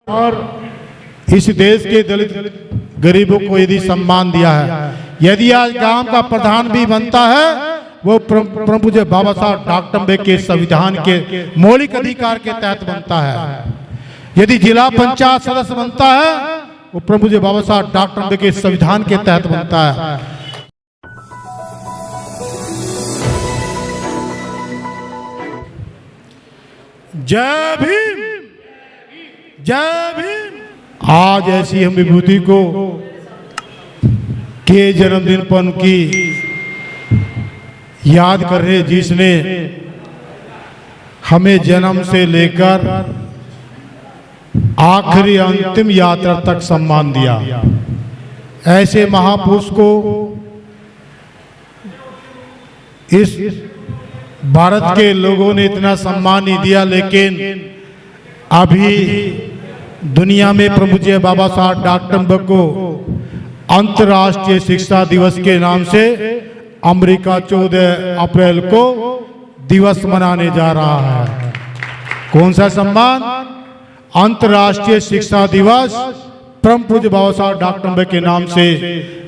और इस देश के दलित गरीबों को यदि सम्मान दिया है, यदि आज गांव का प्रधान भी बनता है वो परम पूज्य बाबा साहब डॉक्टर अम्बेडकर के संविधान के मौलिक अधिकार के तहत बनता है। यदि जिला पंचायत सदस्य बनता है वो परम पूज्य बाबा साहब डॉक्टर अम्बेडकर के संविधान के तहत बनता है। जय भीम, जय भीम। आज ऐसी हम विभूति को के जन्मदिन पर उनकी याद कर रहे, जिसने हमें जन्म से लेकर आखिरी अंतिम यात्रा तक सम्मान दिया। ऐसे महापुरुष को इस भारत के लोगों ने इतना सम्मान नहीं दिया, लेकिन अभी दुनिया में परम पूज्य बाबा साहब डॉक्टर अम्बेडकर को अंतर्राष्ट्रीय शिक्षा दिवस के नाम से अमेरिका 14 अप्रैल को दिवस मनाने जा रहा है। कौन सा सम्मान? अंतर्राष्ट्रीय शिक्षा दिवस परम पूज्य बाबा साहब डॉक्टर अम्बेडकर के नाम से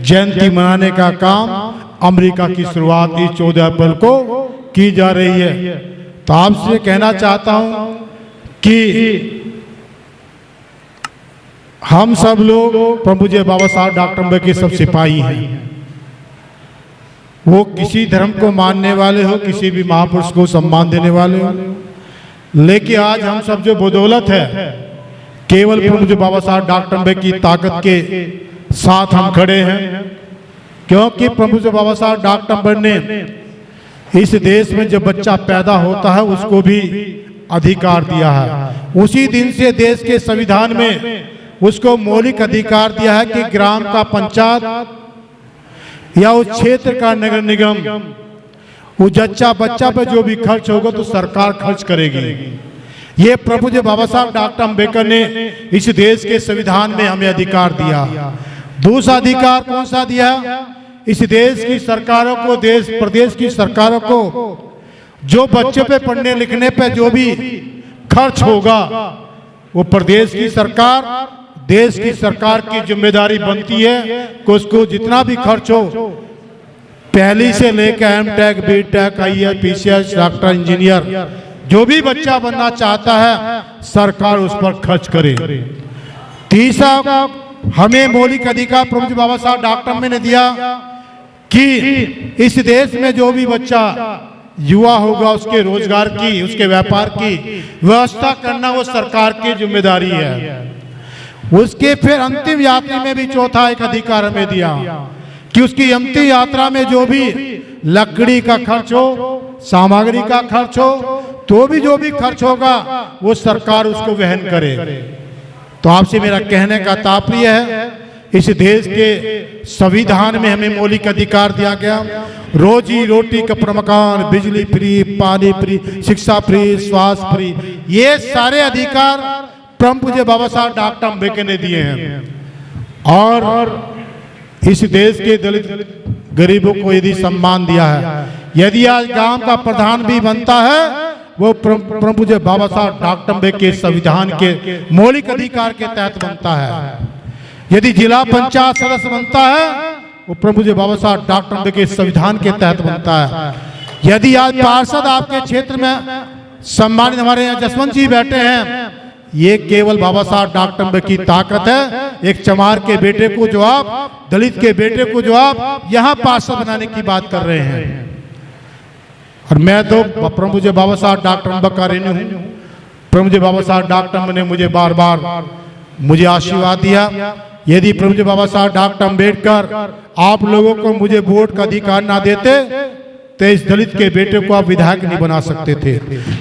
जयंती मनाने का काम अमेरिका की शुरुआत इस 14 अप्रैल को की जा रही है। तो आपसे कहना चाहता हूं कि हम सब लोग परम पूज्य बाबा साहब डॉक्टर अम्बेडकर के सब सिपाही हैं। वो किसी धर्म को मानने वाले हो, किसी भी महापुरुष को सम्मान देने वाले हो, लेकिन आज हम सब जो बदौलत है केवल परम पूज्य बाबा साहब डॉक्टर अम्बेडकर की ताकत के साथ हम खड़े हैं, क्योंकि परम पूज्य बाबा साहब डॉक्टर अम्बेडकर ने इस देश में जब बच्चा पैदा होता है उसको भी अधिकार दिया है। उसी दिन से देश के संविधान में उसको मौलिक अधिकार दिया है कि ग्राम का पंचायत या उस क्षेत्र का नगर निगम वो जच्चा बच्चा पे जो भी खर्च होगा तो सरकार खर्च करेगी। ये परम पूज्य बाबा साहब डॉक्टर अम्बेडकर ने इस देश के संविधान में हमें अधिकार दिया। दूसरा अधिकार कौन सा दिया? इस देश की सरकारों को, देश प्रदेश की सरकारों को जो बच्चे पे पढ़ने लिखने पे जो भी खर्च होगा वो प्रदेश की सरकार, देश की सरकार की जिम्मेदारी बनती है कि उसको जितना भी खर्च हो, पहली से लेकर MTech, BTech, IAS, PCS, doctor, engineer, जो भी बच्चा बनना चाहता है सरकार उस पर खर्च करे। तीसरा हमें मौलिक अधिकार परम पूज्य बाबा साहब डॉक्टर अम्बेडकर ने दिया कि इस देश में जो भी बच्चा युवा होगा उसके रोजगार की, उसके व्यापार की व्यवस्था करना वो सरकार की जिम्मेदारी है। उसके फिर अंतिम यात्रा में भी चौथा एक अधिकार हमें दिया कि उसकी अंतिम यात्रा में जो भी लकड़ी का खर्च हो, सामग्री का खर्च हो, तो भी जो भी खर्च होगा वो सरकार उसको वहन करे। तो आपसे मेरा कहने का तात्पर्य है इस देश के संविधान में हमें मौलिक अधिकार दिया गया, रोजी रोटी, कपड़ा, मकान, बिजली फ्री, पानी फ्री, शिक्षा फ्री, स्वास्थ्य फ्री, ये सारे अधिकार परम पूज्य बाबा साहब डॉक्टर अम्बेडकर ने दिए हैं। और इस देश के दलित गरीबों को यदि सम्मान दिया है, यदि आज गांव का प्रधान भी बनता है वो परम पूज्य बाबा साहब डॉक्टर अम्बेडकर के संविधान के मौलिक अधिकार के तहत बनता है। यदि जिला पंचायत सदस्य बनता है वो परम पूज्य बाबा साहब डॉक्टर अम्बेडकर के संविधान के तहत बनता है। यदि आज पार्षद आपके क्षेत्र में सम्मानित हमारे यहाँ जसवंत जी बैठे हैं, ये केवल बाबा साहब डॉक्टर अम्बेडकर की ताकत है। एक चमार के बेटे को जो आप, दलित के बेटे को जो आप यहाँ पार्षद बनाने की बात कर रहे हैं। और मैं तो परम पूज्य बाबा साहब डॉक्टर अम्बेडकर का ऋणी हूँ। परम पूज्य बाबा साहब डॉक्टर अम्बेडकर ने मुझे बार बार मुझे आशीर्वाद दिया। यदि परम पूज्य बाबा साहब डॉक्टर अम्बेडकर आप लोगों को मुझे वोट का अधिकार ना देते तो इस दलित के बेटे को आप विधायक नहीं बना सकते थे।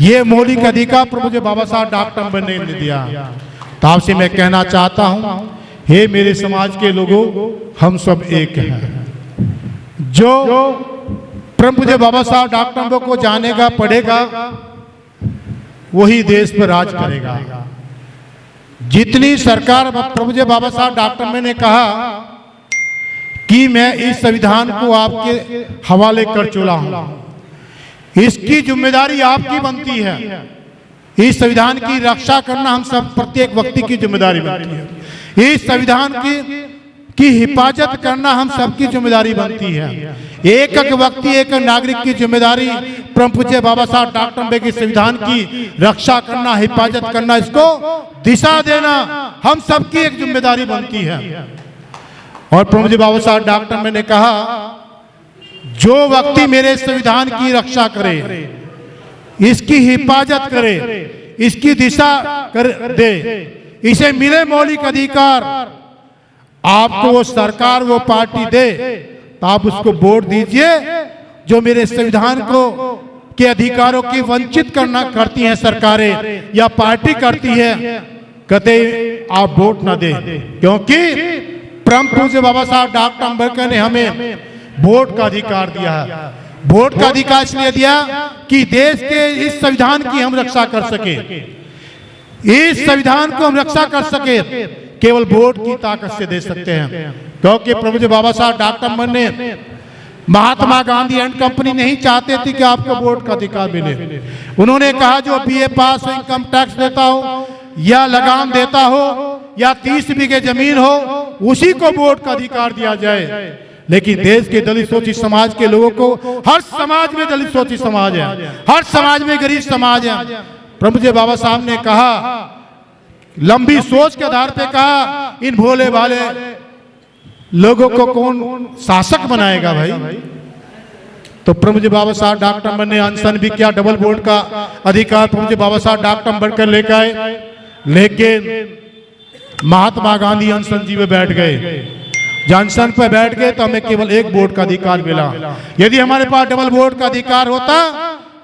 ये मौलिक अधिकार परम पूज्य बाबा साहब डॉक्टर अम्बेडकर ने दिया। तो आपसे मैं कहना चाहता हूँ, हे मेरे समाज के लोगों, हम सब एक हैं। जो परम पूज्य बाबा साहब डॉक्टर अम्बेडकर को जानेगा, पढ़ेगा, वही देश पर राज करेगा। जितनी सरकार परम पूज्य बाबा साहब डॉक्टर अम्बेडकर ने कहा कि मैं इस संविधान को आपके हवाले कर चुका हूं, इसकी जिम्मेदारी आपकी बनती है। इस संविधान की रक्षा करना हम सब प्रत्येक व्यक्ति की जिम्मेदारी बनती है। इस संविधान की हिफाजत करना हम सबकी जिम्मेदारी बनती है। एक एक व्यक्ति, एक नागरिक की जिम्मेदारी परम पूज्य बाबा साहब डॉक्टर अम्बेडकर संविधान की रक्षा करना, हिफाजत करना, इसको दिशा देना हम सबकी एक जिम्मेदारी बनती है। और परम पूज्य बाबा साहब डॉक्टर अम्बेडकर ने कहा, जो व्यक्ति मेरे संविधान की रक्षा करे, इसकी हिफाजत करे, इसकी दिशा कर दे, इसे मिले मौलिक अधिकार, आपको वो सरकार, वो पार्टी दे, तो आप उसको वोट दीजिए। जो मेरे संविधान को के अधिकारों की वंचित करती हैं सरकारें या पार्टी करती है, कहते आप वोट ना दें, क्योंकि परम पूज्य बाबा साहब डॉक्टर अम्बेडकर ने हमें वोट का अधिकार दिया है। वोट का अधिकार इसलिए दिया कि देश के इस संविधान की हम रक्षा कर सके, इस संविधान को हम रक्षा कर सके केवल वोट की ताकत से दे सकते हैं। क्योंकि परम पूज्य बाबा साहब डॉक्टर अम्बेडकर ने, महात्मा गांधी एंड कंपनी नहीं चाहते थे कि आपको वोट का अधिकार मिले। उन्होंने कहा, जो बीए पास हो, इनकम टैक्स देता हो या लगान देता हो या 30 बीघे जमीन हो, उसी को वोट का अधिकार दिया जाए। लेकिन देश के दलित शोषित समाज के लोगों को, हर समाज में दलित शोषित समाज है, हर समाज में गरीब समाज है। परम पूज्य बाबा साहब ने कहा, लंबी सोच के आधार पे कहा, इन भोले भाले लोगों को कौन शासक बनाएगा भाई। तो परम पूज्य बाबा साहब डॉक्टर अम्बेडकर ने अनशन भी किया, डबल वोट का अधिकार परम पूज्य बाबा साहब डॉक्टर अम्बेडकर लेकर आए। लेकिन महात्मा गांधी अनशन जी में बैठ गए। अनशन पर बैठ गए तो हमें केवल एक वोट का अधिकार मिला। यदि हमारे पास डबल वोट का अधिकार होता,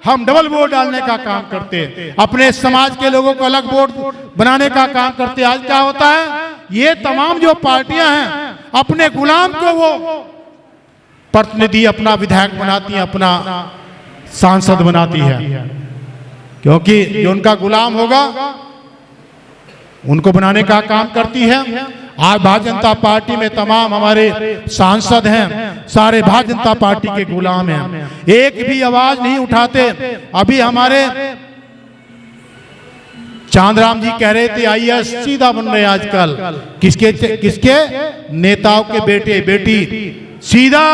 हम डबल वोट डालने का काम करते, अपने समाज के लोगों को अलग वोट बनाने का काम करते। आज क्या होता है, ये तमाम जो पार्टियां हैं अपने गुलाम को वो प्रतिनिधि, अपना विधायक बनाती हैं, अपना सांसद बनाती है, क्योंकि जो उनका गुलाम होगा उनको बनाने का काम करती है। आज भारतीय जनता पार्टी में तमाम हमारे सांसद हैं, सारे भारतीय जनता पार्टी के गुलाम हैं, एक भी आवाज नहीं उठाते। अभी हमारे चांदराम जी कह रहे थे आईएएस सीधा बन रहे हैं आजकल, किसके नेताओं के बेटे बेटी सीधा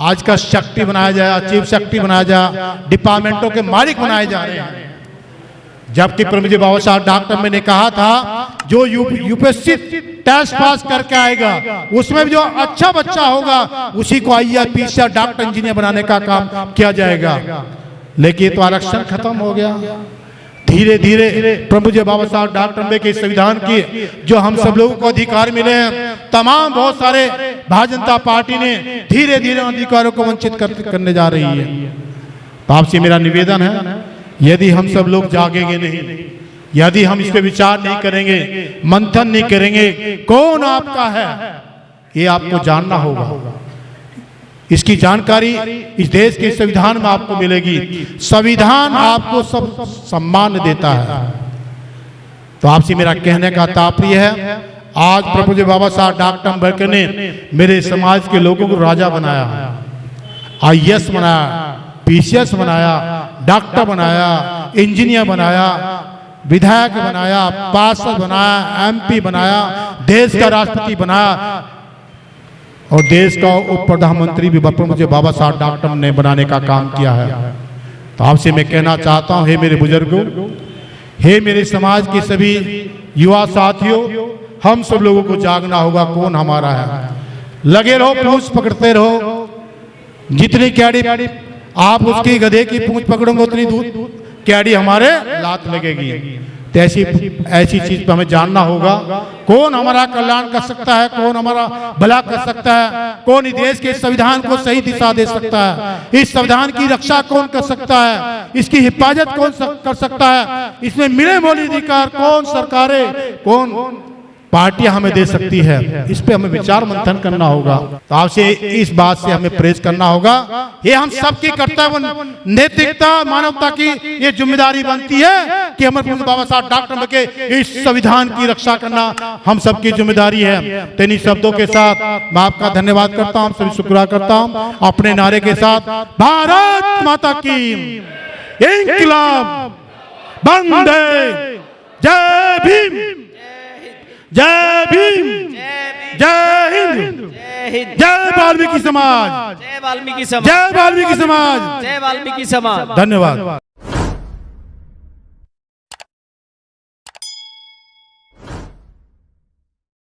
आज का शक्ति बनाया जाए, चीफ शक्ति बनाया जाए, डिपार्टमेंटों के मालिक बनाए जा रहे हैं। जबकि परम पूज्य बाबा साहब डॉक्टर अम्बेडकर ने कहा था, जो यूपीएससी टेस्ट पास करके आएगा उसमें भी जो अच्छा बच्चा होगा उसी को आईएएस या डॉक्टर इंजीनियर बनाने का काम किया जाएगा। लेकिन तो आरक्षण खत्म हो गया। धीरे धीरे परम पूज्य बाबा साहब डॉक्टर अम्बेडकर के संविधान की जो हम सब लोगों को अधिकार मिले हैं, तमाम बहुत सारे भारतीय जनता पार्टी ने धीरे धीरे अधिकारों को वंचित करने जा रही है। तो आपसे मेरा निवेदन है, यदि हम सब लोग जागेंगे नहीं, यदि हम इस पे विचार नहीं करेंगे, मंथन नहीं करेंगे, कौन आपका है ये आपको जानना होगा। इसकी जानकारी इस देश के संविधान में आपको मिलेगी। संविधान आपको सब सम्मान देता है। तो आपसे मेरा कहने का तात्पर्य है, आज परम पूज्य बाबा साहब डॉक्टर अम्बेडकर ने मेरे समाज के लोगों को राजा बनाया, आईएएस बनाया, पीसीएस बनाया, डॉक्टर बनाया, इंजीनियर बनाया, विधायक बनाया, पार्षद बनाया, एमपी बनाया, देश का राष्ट्रपति बनाया और देश का उप प्रधानमंत्री भी परम पूज्य बाबा साहब डॉक्टर ने बनाने का काम किया है। तो आपसे मैं कहना चाहता हूं, हे मेरे बुजुर्गों, हे मेरे समाज के सभी युवा साथियों, हम सब लोगों को जागना होगा कौन हमारा है। लगे रहो, पूंछ पकड़ते रहो। जितनी कैडी आप उसकी गधे की पूंछ पकड़ोगे उतनी दूर कैडी हमारे लात लगेगी। तो ऐसी चीज पे हमें जानना होगा कौन हमारा कल्याण कर सकता है, कौन हमारा भला कर सकता है, कौन इस देश के संविधान को सही दिशा दे सकता है, इस संविधान की रक्षा कौन कर सकता है, इसकी हिफाजत कौन कर सकता है, इसमें मिले मौलिक अधिकार कौन सरकारें, कौन पार्टियां हमें दे सकती है। इस पे हमें विचार मंथन करना होगा। तो आपसे इस बात से हमें प्रेस करना होगा, ये हम सबकी कर्तव्य, नैतिकता, मानवता की ये जिम्मेदारी बनती है कि हमारे बाबा साहब डॉक्टर अम्बेडकर के इस संविधान की रक्षा करना हम सबकी जिम्मेदारी है। तो इन्हीं शब्दों के साथ मैं आपका धन्यवाद करता हूँ, सभी शुक्रिया करता हूँ। अपने नारे के साथ भारत माता की इंकलाब, वंदे। जय भीम, जय भीम, जय हिंद, जय वाल्मीकि समाज, जय वाल्मीकि समाज, जय वाल्मीकि समाज। जय वाल्मीकि समाज। धन्यवाद।